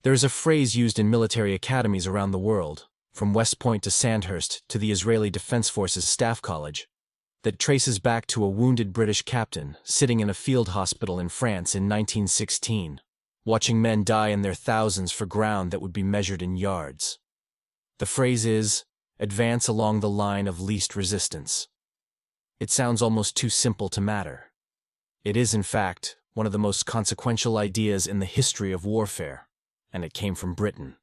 There is a phrase used in military academies around the world, from West Point to Sandhurst to the Israeli Defense Forces Staff College, that traces back to a wounded British captain sitting in a field hospital in France in 1916, watching men die in their thousands for ground that would be measured in yards. The phrase is, "Advance along the line of least resistance." It sounds almost too simple to matter. It is, in fact, one of the most consequential ideas in the history of warfare, and it came from Britain.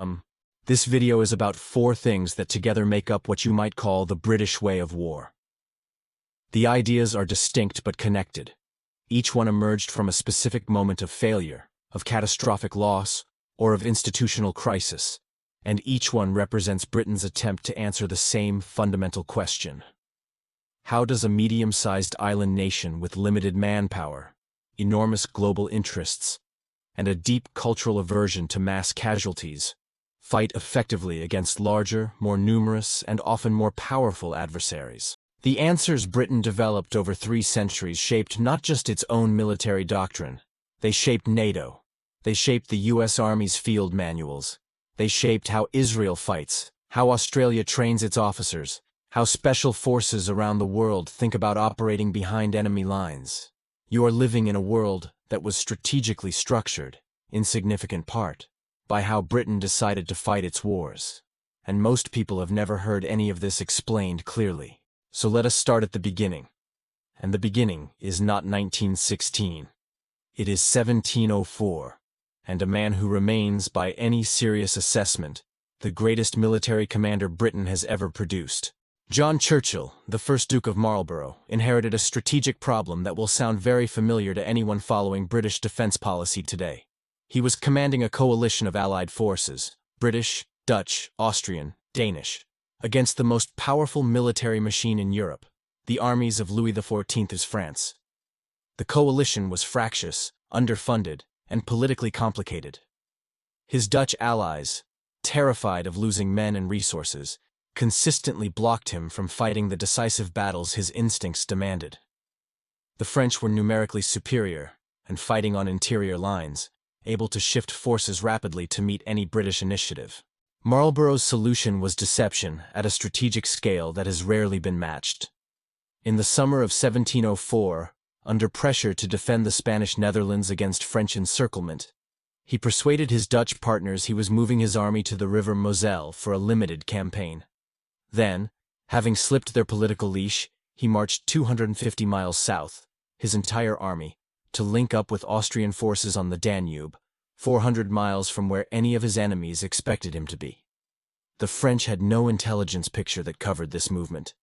This video is about 4 things that together make up what you might call the British way of war. The ideas are distinct but connected. Each one emerged from a specific moment of failure, of catastrophic loss, or of institutional crisis, and each one represents Britain's attempt to answer the same fundamental question. How does a medium-sized island nation with limited manpower, enormous global interests, and a deep cultural aversion to mass casualties fight effectively against larger, more numerous, and often more powerful adversaries? The answers Britain developed over 3 centuries shaped not just its own military doctrine. They shaped NATO. They shaped the U.S. Army's field manuals. They shaped how Israel fights, how Australia trains its officers, how special forces around the world think about operating behind enemy lines. You are living in a world that was strategically structured, in significant part, by how Britain decided to fight its wars. And most people have never heard any of this explained clearly. So let us start at the beginning. And the beginning is not 1916. It is 1704, and a man who remains, by any serious assessment, the greatest military commander Britain has ever produced. John Churchill, the first Duke of Marlborough, inherited a strategic problem that will sound very familiar to anyone following British defense policy today. He was commanding a coalition of allied forces, British, Dutch, Austrian, Danish, against the most powerful military machine in Europe, the armies of Louis XIV's France. The coalition was fractious, underfunded, and politically complicated. His Dutch allies, terrified of losing men and resources, consistently blocked him from fighting the decisive battles his instincts demanded. The French were numerically superior, and fighting on interior lines, able to shift forces rapidly to meet any British initiative. Marlborough's solution was deception at a strategic scale that has rarely been matched. In the summer of 1704, under pressure to defend the Spanish Netherlands against French encirclement, he persuaded his Dutch partners he was moving his army to the river Moselle for a limited campaign. Then, having slipped their political leash, he marched 250 miles south, his entire army, to link up with Austrian forces on the Danube, 400 miles from where any of his enemies expected him to be. The French had no intelligence picture that covered this movement.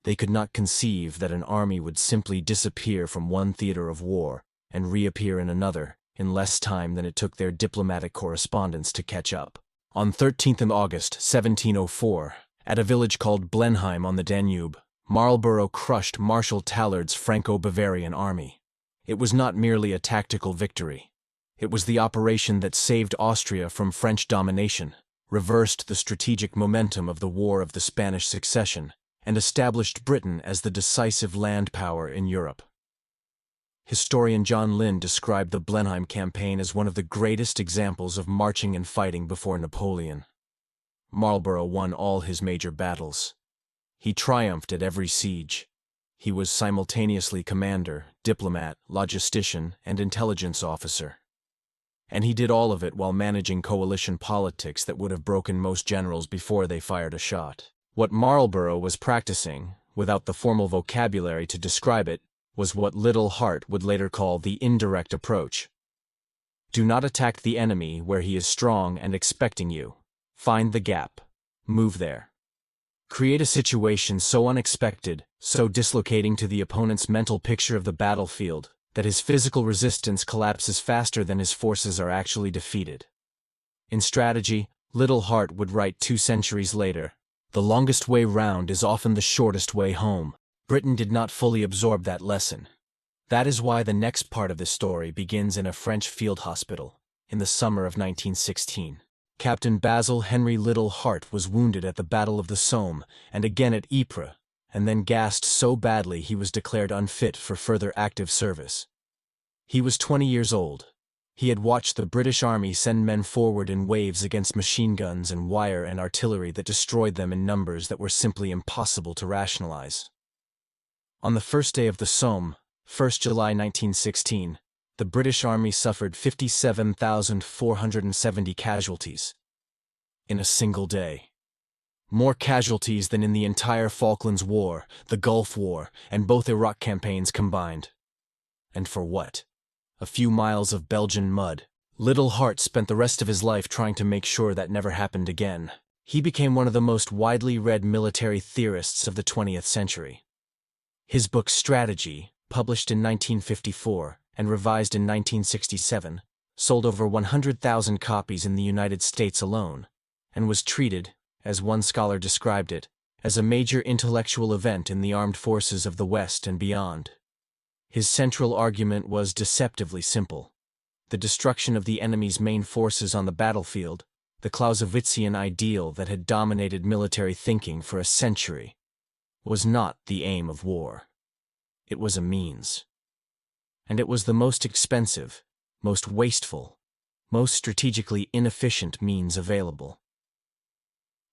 They could not conceive that an army would simply disappear from one theater of war and reappear in another in less time than it took their diplomatic correspondence to catch up. On 13th of August, 1704, at a village called Blenheim on the Danube, Marlborough crushed Marshal Tallard's Franco-Bavarian army. It was not merely a tactical victory. It was the operation that saved Austria from French domination, reversed the strategic momentum of the War of the Spanish Succession, and established Britain as the decisive land power in Europe. Historian John Lynn described the Blenheim campaign as one of the greatest examples of marching and fighting before Napoleon. Marlborough won all his major battles. He triumphed at every siege. He was simultaneously commander, diplomat, logistician, and intelligence officer. And he did all of it while managing coalition politics that would have broken most generals before they fired a shot. What Marlborough was practicing, without the formal vocabulary to describe it, was what Little Hart would later call the indirect approach. Do not attack the enemy where he is strong and expecting you. Find the gap. Move there. Create a situation so unexpected, so dislocating to the opponent's mental picture of the battlefield, that his physical resistance collapses faster than his forces are actually defeated. In strategy, Little Hart would write 2 centuries later, "The longest way round is often the shortest way home." Britain did not fully absorb that lesson. That is why the next part of this story begins in a French field hospital, in the summer of 1916. Captain Basil Henry Little Hart was wounded at the Battle of the Somme and again at Ypres, and then gassed so badly he was declared unfit for further active service. He was 20 years old, He had watched the British Army send men forward in waves against machine guns and wire and artillery that destroyed them in numbers that were simply impossible to rationalize. On the first day of the Somme, 1st July 1916, the British Army suffered 57,470 casualties in a single day. More casualties than in the entire Falklands War, the Gulf War, and both Iraq campaigns combined. And for what? A few miles of Belgian mud. Little Hart spent the rest of his life trying to make sure that never happened again. He became one of the most widely read military theorists of the 20th century. His book Strategy, published in 1954 and revised in 1967, sold over 100,000 copies in the United States alone, and was treated, as one scholar described it, as a major intellectual event in the armed forces of the West and beyond. His central argument was deceptively simple. The destruction of the enemy's main forces on the battlefield, the Clausewitzian ideal that had dominated military thinking for a century, was not the aim of war. It was a means. And it was the most expensive, most wasteful, most strategically inefficient means available.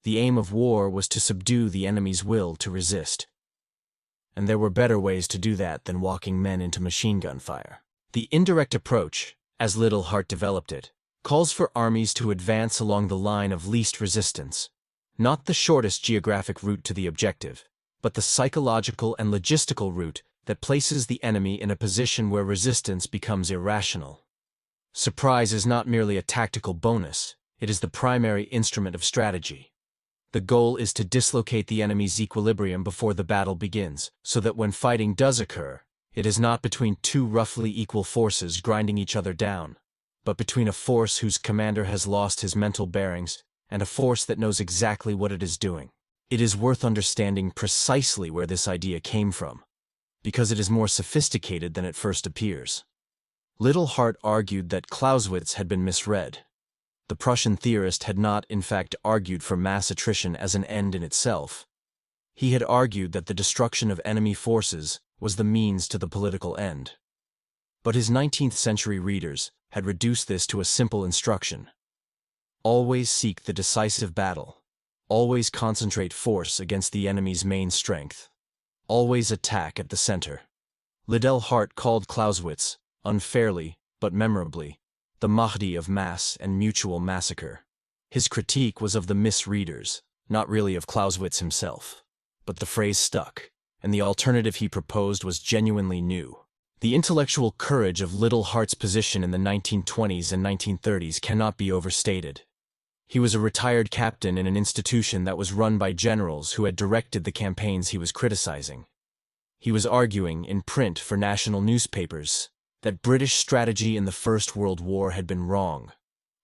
The aim of war was to subdue the enemy's will to resist. And there were better ways to do that than walking men into machine gun fire. The indirect approach, as Little Hart developed it, calls for armies to advance along the line of least resistance, not the shortest geographic route to the objective, but the psychological and logistical route that places the enemy in a position where resistance becomes irrational. Surprise is not merely a tactical bonus, it is the primary instrument of strategy. The goal is to dislocate the enemy's equilibrium before the battle begins, so that when fighting does occur, it is not between two roughly equal forces grinding each other down, but between a force whose commander has lost his mental bearings and a force that knows exactly what it is doing. It is worth understanding precisely where this idea came from, because it is more sophisticated than it first appears. Little Hart argued that Clausewitz had been misread. The Prussian theorist had not, in fact, argued for mass attrition as an end in itself. He had argued that the destruction of enemy forces was the means to the political end. But his 19th century readers had reduced this to a simple instruction. Always seek the decisive battle. Always concentrate force against the enemy's main strength. Always attack at the center. Liddell Hart called Clausewitz, unfairly but memorably, the Mahdi of mass and mutual massacre. His critique was of the misreaders, not really of Clausewitz himself. But the phrase stuck, and the alternative he proposed was genuinely new. The intellectual courage of Little Hart's position in the 1920s and 1930s cannot be overstated. He was a retired captain in an institution that was run by generals who had directed the campaigns he was criticizing. He was arguing, in print for national newspapers, that British strategy in the First World War had been wrong,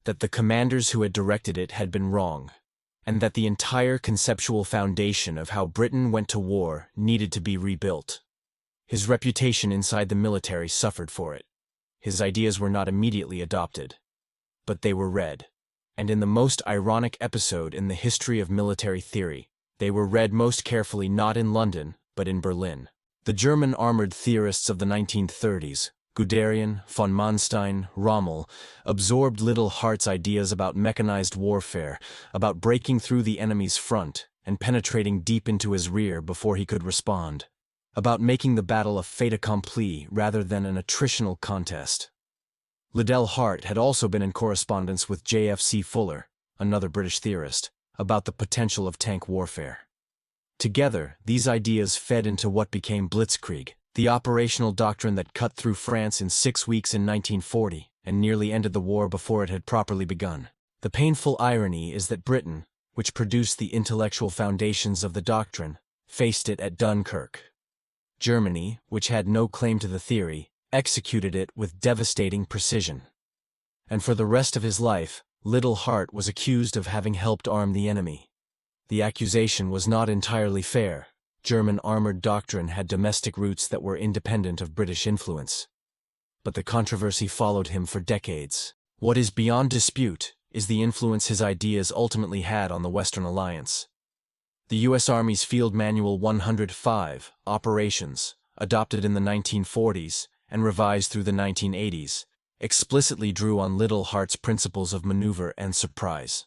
that the commanders who had directed it had been wrong, and that the entire conceptual foundation of how Britain went to war needed to be rebuilt. His reputation inside the military suffered for it. His ideas were not immediately adopted, but they were read. And in the most ironic episode in the history of military theory, they were read most carefully not in London, but in Berlin. The German armored theorists of the 1930s, Guderian, von Manstein, Rommel, absorbed Little Hart's ideas about mechanized warfare, about breaking through the enemy's front and penetrating deep into his rear before he could respond, about making the battle a fait accompli rather than an attritional contest. Liddell Hart had also been in correspondence with J.F.C. Fuller, another British theorist, about the potential of tank warfare. Together, these ideas fed into what became Blitzkrieg, the operational doctrine that cut through France in 6 weeks in 1940 and nearly ended the war before it had properly begun. The painful irony is that Britain, which produced the intellectual foundations of the doctrine, faced it at Dunkirk. Germany, which had no claim to the theory, executed it with devastating precision. And for the rest of his life, Little Hart was accused of having helped arm the enemy. The accusation was not entirely fair. German armored doctrine had domestic roots that were independent of British influence. But the controversy followed him for decades. What is beyond dispute is the influence his ideas ultimately had on the Western Alliance. The U.S. Army's Field Manual 105, Operations, adopted in the 1940s and revised through the 1980s, explicitly drew on Little Hart's principles of maneuver and surprise.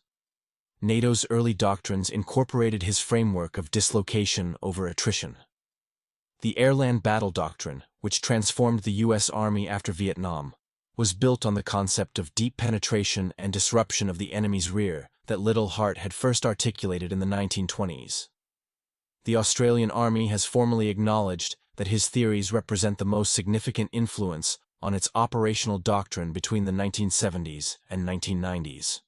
NATO's early doctrines incorporated his framework of dislocation over attrition. The Air-Land Battle Doctrine, which transformed the U.S. Army after Vietnam, was built on the concept of deep penetration and disruption of the enemy's rear that Little Hart had first articulated in the 1920s. The Australian Army has formally acknowledged that his theories represent the most significant influence on its operational doctrine between the 1970s and 1990s.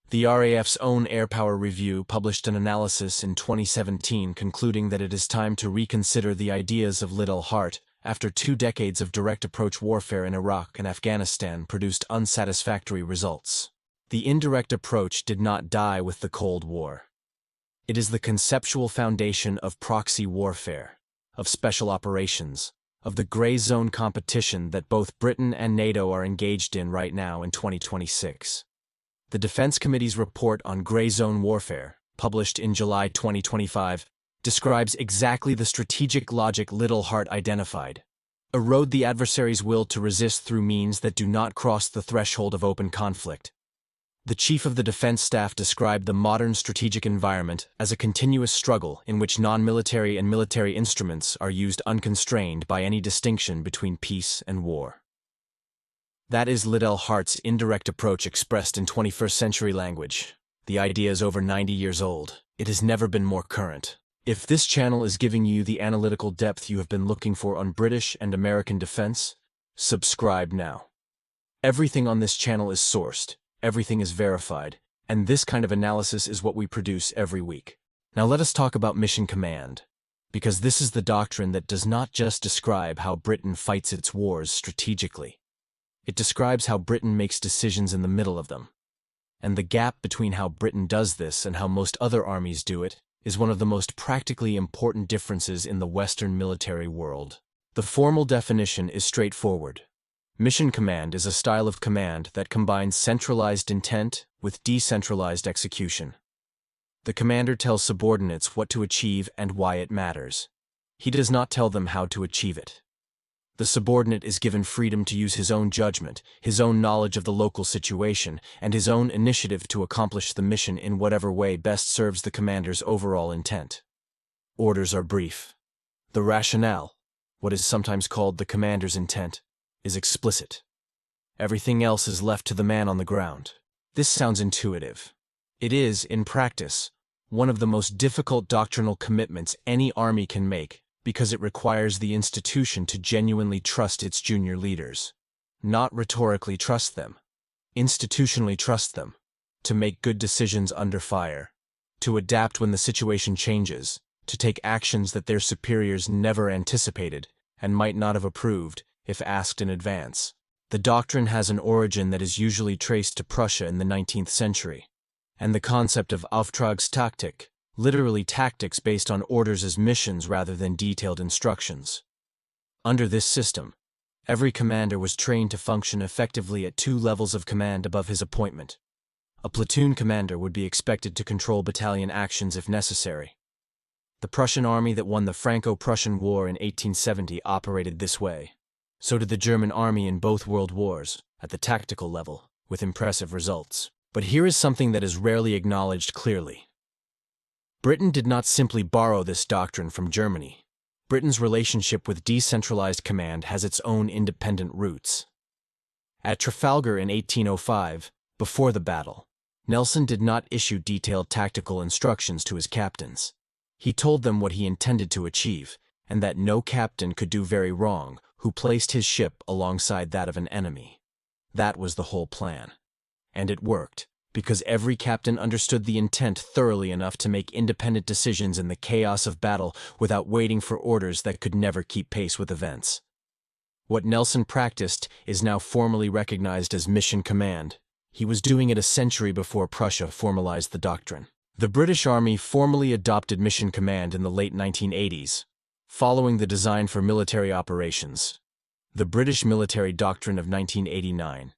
The RAF's own Air Power Review published an analysis in 2017 concluding that it is time to reconsider the ideas of Little Hart after 2 decades of direct approach warfare in Iraq and Afghanistan produced unsatisfactory results. The indirect approach did not die with the Cold War. It is the conceptual foundation of proxy warfare, of special operations, of the gray zone competition that both Britain and NATO are engaged in right now in 2026. The Defense Committee's report on Gray Zone Warfare, published in July 2025, describes exactly the strategic logic Little Hart identified. Erode the adversary's will to resist through means that do not cross the threshold of open conflict. The Chief of the Defense Staff described the modern strategic environment as a continuous struggle in which non-military and military instruments are used unconstrained by any distinction between peace and war. That is Little Hart's indirect approach expressed in 21st century language. The idea is over 90 years old. It has never been more current. If this channel is giving you the analytical depth you have been looking for on British and American defense, subscribe now. Everything on this channel is sourced, everything is verified, and this kind of analysis is what we produce every week. Now let us talk about Mission Command, because this is the doctrine that does not just describe how Britain fights its wars strategically. It describes how Britain makes decisions in the middle of them. And the gap between how Britain does this and how most other armies do it is one of the most practically important differences in the Western military world. The formal definition is straightforward. Mission command is a style of command that combines centralized intent with decentralized execution. The commander tells subordinates what to achieve and why it matters. He does not tell them how to achieve it. The subordinate is given freedom to use his own judgment, his own knowledge of the local situation, and his own initiative to accomplish the mission in whatever way best serves the commander's overall intent. Orders are brief. The rationale, what is sometimes called the commander's intent, is explicit. Everything else is left to the man on the ground. This sounds intuitive. It is, in practice, one of the most difficult doctrinal commitments any army can make, because it requires the institution to genuinely trust its junior leaders. Not rhetorically trust them. Institutionally trust them. To make good decisions under fire. To adapt when the situation changes. To take actions that their superiors never anticipated and might not have approved if asked in advance. The doctrine has an origin that is usually traced to Prussia in the 19th century. And the concept of Auftragstaktik, literally tactics based on orders as missions rather than detailed instructions. Under this system, every commander was trained to function effectively at 2 levels of command above his appointment. A platoon commander would be expected to control battalion actions if necessary. The Prussian army that won the Franco-Prussian War in 1870 operated this way. So did the German army in both world wars, at the tactical level, with impressive results. But here is something that is rarely acknowledged clearly. Britain did not simply borrow this doctrine from Germany. Britain's relationship with decentralized command has its own independent roots. At Trafalgar in 1805, before the battle, Nelson did not issue detailed tactical instructions to his captains. He told them what he intended to achieve, and that no captain could do very wrong who placed his ship alongside that of an enemy. That was the whole plan. And it worked, because every captain understood the intent thoroughly enough to make independent decisions in the chaos of battle without waiting for orders that could never keep pace with events. What Nelson practiced is now formally recognized as mission command. He was doing it a century before Prussia formalized the doctrine. The British Army formally adopted mission command in the late 1980s, following the Design for Military Operations, the British Military Doctrine of 1989.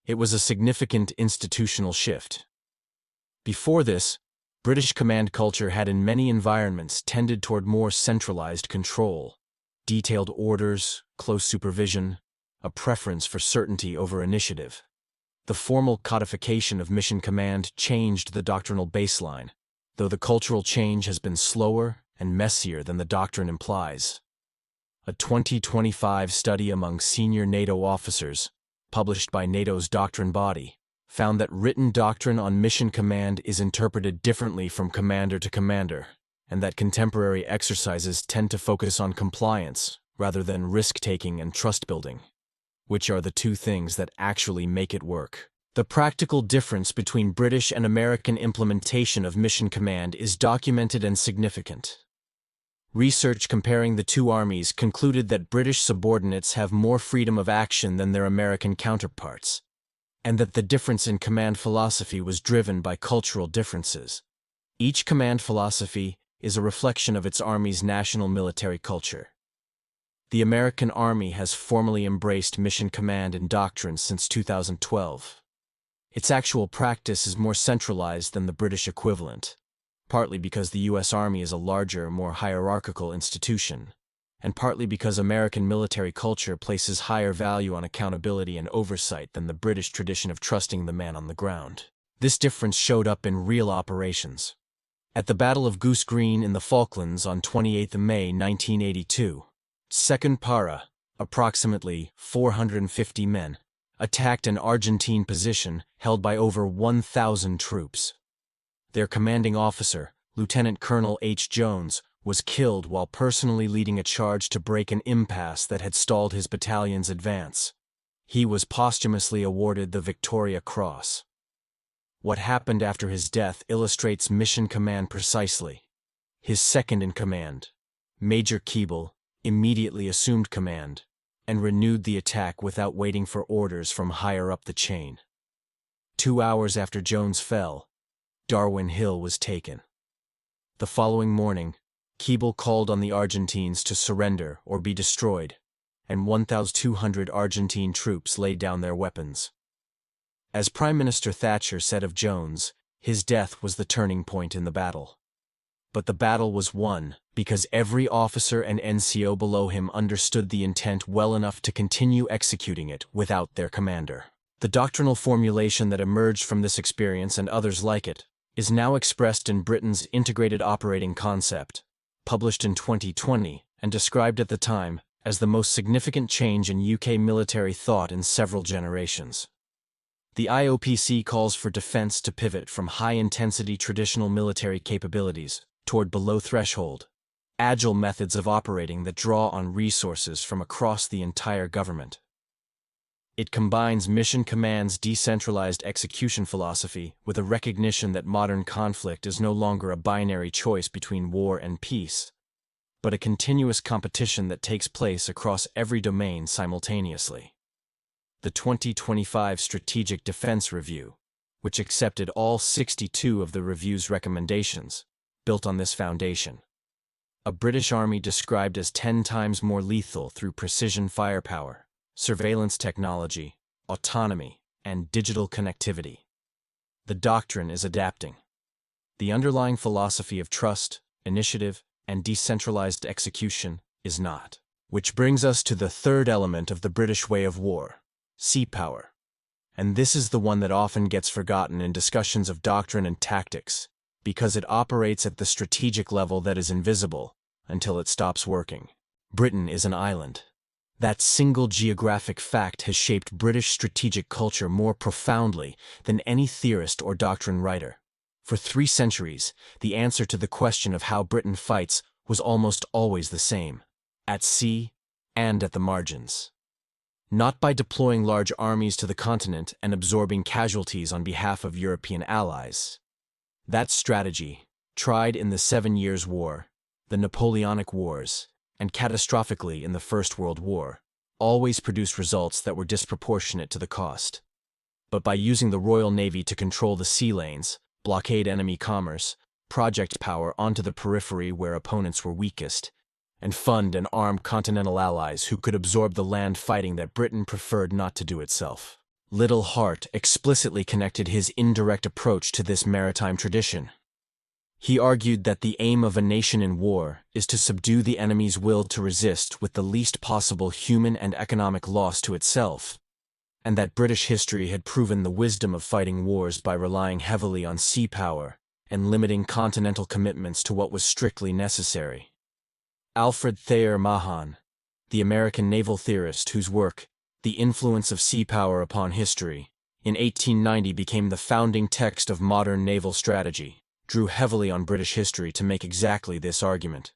It was a significant institutional shift. Before this, British command culture had in many environments tended toward more centralized control, detailed orders, close supervision, a preference for certainty over initiative. The formal codification of mission command changed the doctrinal baseline, though the cultural change has been slower and messier than the doctrine implies. A 2025 study among senior NATO officers, published by NATO's doctrine body, found that written doctrine on mission command is interpreted differently from commander to commander, and that contemporary exercises tend to focus on compliance rather than risk-taking and trust-building, which are the two things that actually make it work. The practical difference between British and American implementation of mission command is documented and significant. Research comparing the two armies concluded that British subordinates have more freedom of action than their American counterparts, and that the difference in command philosophy was driven by cultural differences. Each command philosophy is a reflection of its army's national military culture. The American Army has formally embraced mission command and doctrine since 2012. Its actual practice is more centralized than the British equivalent, partly because the U.S. Army is a larger, more hierarchical institution, and partly because American military culture places higher value on accountability and oversight than the British tradition of trusting the man on the ground. This difference showed up in real operations. At the Battle of Goose Green in the Falklands on 28 May 1982, 2nd Para, approximately 450 men, attacked an Argentine position held by over 1,000 troops. Their commanding officer, Lieutenant Colonel H. Jones, was killed while personally leading a charge to break an impasse that had stalled his battalion's advance. He was posthumously awarded the Victoria Cross. What happened after his death illustrates mission command precisely. His second-in-command, Major Keeble, immediately assumed command and renewed the attack without waiting for orders from higher up the chain. 2 hours after Jones fell, Darwin Hill was taken. The following morning, Keeble called on the Argentines to surrender or be destroyed, and 1,200 Argentine troops laid down their weapons. As Prime Minister Thatcher said of Jones, his death was the turning point in the battle. But the battle was won because every officer and NCO below him understood the intent well enough to continue executing it without their commander. The doctrinal formulation that emerged from this experience and others like it is now expressed in Britain's Integrated Operating Concept, published in 2020 and described at the time as the most significant change in UK military thought in several generations. The IOPC calls for defense to pivot from high-intensity traditional military capabilities toward below-threshold, agile methods of operating that draw on resources from across the entire government. It combines mission command's decentralized execution philosophy with a recognition that modern conflict is no longer a binary choice between war and peace, but a continuous competition that takes place across every domain simultaneously. The 2025 Strategic Defense Review, which accepted all 62 of the review's recommendations, built on this foundation. A British army described as 10 times more lethal through precision firepower, surveillance technology, autonomy, and digital connectivity. The doctrine is adapting. The underlying philosophy of trust, initiative, and decentralized execution is not. Which brings us to the third element of the British way of war, sea power. And this is the one that often gets forgotten in discussions of doctrine and tactics, because it operates at the strategic level that is invisible until it stops working. Britain is an island. That single geographic fact has shaped British strategic culture more profoundly than any theorist or doctrine writer. For 3 centuries, the answer to the question of how Britain fights was almost always the same: at sea and at the margins. Not by deploying large armies to the continent and absorbing casualties on behalf of European allies. That strategy, tried in the 7 Years' War, the Napoleonic Wars, and catastrophically in the First World War, always produced results that were disproportionate to the cost. But by using the Royal Navy to control the sea lanes, blockade enemy commerce, project power onto the periphery where opponents were weakest, and fund and arm continental allies who could absorb the land fighting that Britain preferred not to do itself. Little Hart explicitly connected his indirect approach to this maritime tradition. He argued that the aim of a nation in war is to subdue the enemy's will to resist with the least possible human and economic loss to itself, and that British history had proven the wisdom of fighting wars by relying heavily on sea power and limiting continental commitments to what was strictly necessary. Alfred Thayer Mahan, the American naval theorist whose work, The Influence of Sea Power Upon History, in 1890 became the founding text of modern naval strategy, drew heavily on British history to make exactly this argument.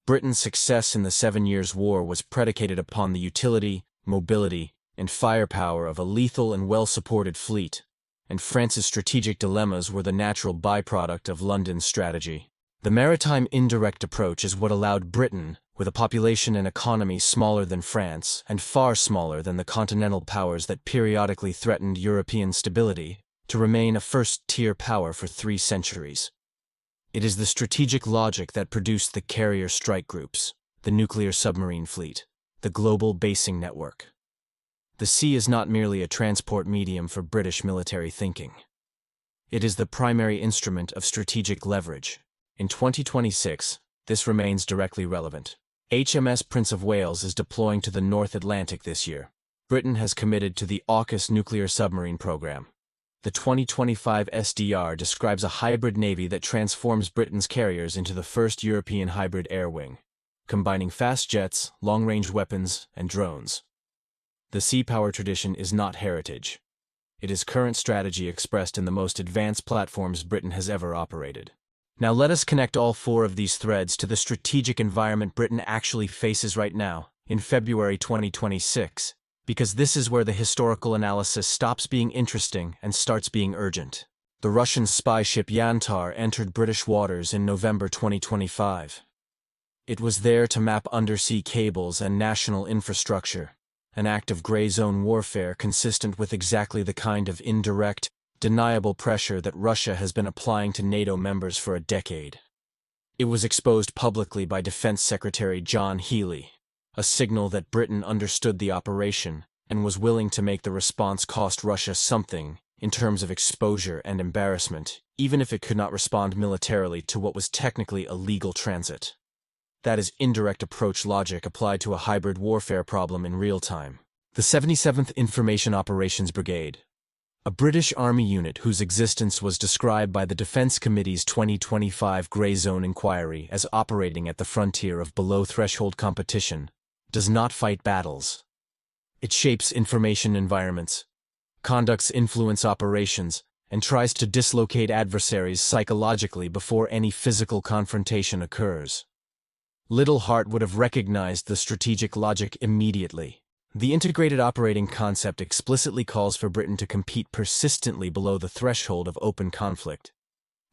Britain's success in the 7 Years' War was predicated upon the utility, mobility, and firepower of a lethal and well-supported fleet, and France's strategic dilemmas were the natural byproduct of London's strategy. The maritime indirect approach is what allowed Britain, with a population and economy smaller than France and far smaller than the continental powers that periodically threatened European stability, to remain a first-tier power for 3 centuries. It is the strategic logic that produced the carrier strike groups, the nuclear submarine fleet, the global basing network. The sea is not merely a transport medium for British military thinking. It is the primary instrument of strategic leverage. In 2026, this remains directly relevant. HMS Prince of Wales is deploying to the North Atlantic this year. Britain has committed to the AUKUS nuclear submarine program. The 2025 SDR describes a hybrid navy that transforms Britain's carriers into the first European hybrid air wing, combining fast jets, long-range weapons, and drones. The sea power tradition is not heritage. It is current strategy expressed in the most advanced platforms Britain has ever operated. Now let us connect all 4 of these threads to the strategic environment Britain actually faces right now, in February 2026, because this is where the historical analysis stops being interesting and starts being urgent. The Russian spy ship Yantar entered British waters in November 2025. It was there to map undersea cables and national infrastructure, an act of gray zone warfare consistent with exactly the kind of indirect, deniable pressure that Russia has been applying to NATO members for a decade. It was exposed publicly by Defense Secretary John Healey, a signal that Britain understood the operation and was willing to make the response cost Russia something in terms of exposure and embarrassment, even if it could not respond militarily to what was technically a legal transit. That is indirect approach logic applied to a hybrid warfare problem in real time. The 77th Information Operations Brigade, a British Army unit whose existence was described by the Defence Committee's 2025 Grey Zone Inquiry as operating at the frontier of below-threshold competition, does not fight battles. It shapes information environments, conducts influence operations, and tries to dislocate adversaries psychologically before any physical confrontation occurs. Little Hart would have recognized the strategic logic immediately. The integrated operating concept explicitly calls for Britain to compete persistently below the threshold of open conflict,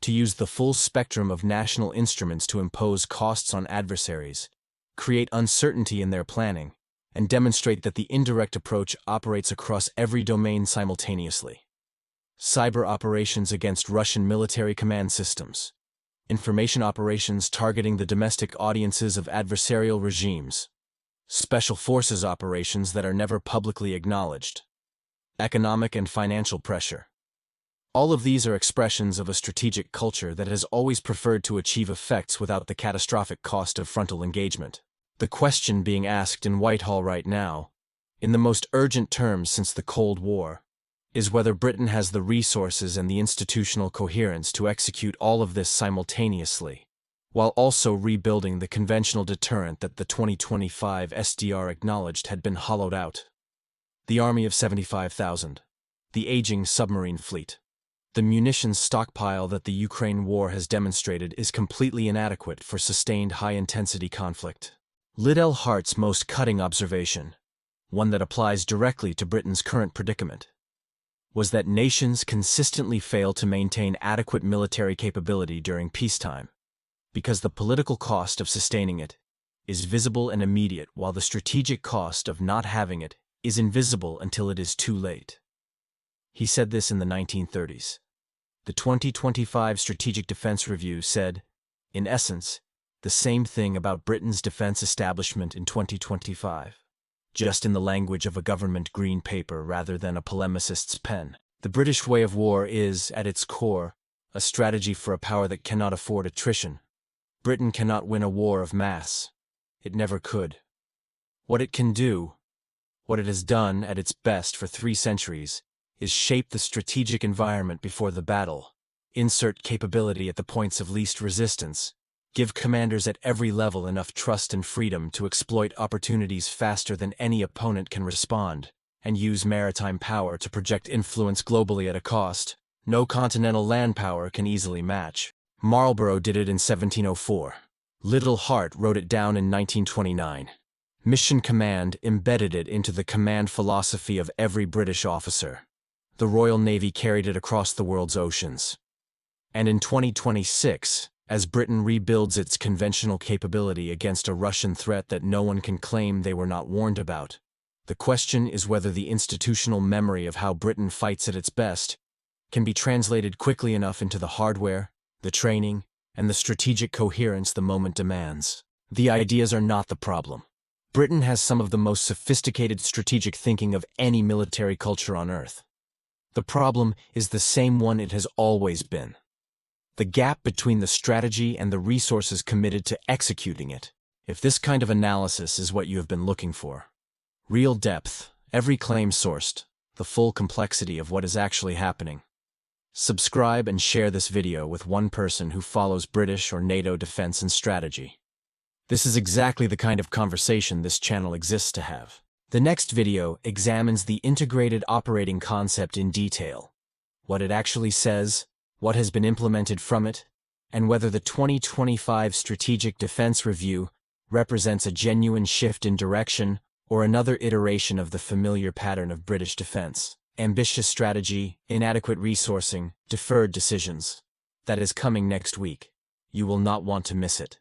to use the full spectrum of national instruments to impose costs on adversaries, create uncertainty in their planning, and demonstrate that the indirect approach operates across every domain simultaneously. Cyber operations against Russian military command systems, information operations targeting the domestic audiences of adversarial regimes, special forces operations that are never publicly acknowledged, economic and financial pressure. All of these are expressions of a strategic culture that has always preferred to achieve effects without the catastrophic cost of frontal engagement. The question being asked in Whitehall right now, in the most urgent terms since the Cold War, is whether Britain has the resources and the institutional coherence to execute all of this simultaneously, while also rebuilding the conventional deterrent that the 2025 SDR acknowledged had been hollowed out. The army of 75,000, the aging submarine fleet, the munitions stockpile that the Ukraine war has demonstrated is completely inadequate for sustained high-intensity conflict. Liddell Hart's most cutting observation, one that applies directly to Britain's current predicament, was that nations consistently fail to maintain adequate military capability during peacetime, because the political cost of sustaining it is visible and immediate, while the strategic cost of not having it is invisible until it is too late. He said this in the 1930s. The 2025 Strategic Defense Review said, in essence, the same thing about Britain's defense establishment in 2025, just in the language of a government green paper rather than a polemicist's pen. The British way of war is, at its core, a strategy for a power that cannot afford attrition. Britain cannot win a war of mass. It never could. What it can do, what it has done at its best for 3 centuries, is shape the strategic environment before the battle, insert capability at the points of least resistance, give commanders at every level enough trust and freedom to exploit opportunities faster than any opponent can respond, and use maritime power to project influence globally at a cost no continental land power can easily match. Marlborough did it in 1704. Little Hart wrote it down in 1929. Mission Command embedded it into the command philosophy of every British officer. The Royal Navy carried it across the world's oceans. And in 2026, as Britain rebuilds its conventional capability against a Russian threat that no one can claim they were not warned about, the question is whether the institutional memory of how Britain fights at its best can be translated quickly enough into the hardware, the training, and the strategic coherence the moment demands. The ideas are not the problem. Britain has some of the most sophisticated strategic thinking of any military culture on Earth. The problem is the same one it has always been: the gap between the strategy and the resources committed to executing it. If this kind of analysis is what you have been looking for, real depth, every claim sourced, the full complexity of what is actually happening, subscribe and share this video with one person who follows British or NATO defense and strategy. This is exactly the kind of conversation this channel exists to have. The next video examines the integrated operating concept in detail, what it actually says, what has been implemented from it, and whether the 2025 Strategic Defense Review represents a genuine shift in direction or another iteration of the familiar pattern of British defense: ambitious strategy, inadequate resourcing, deferred decisions. That is coming next week. You will not want to miss it.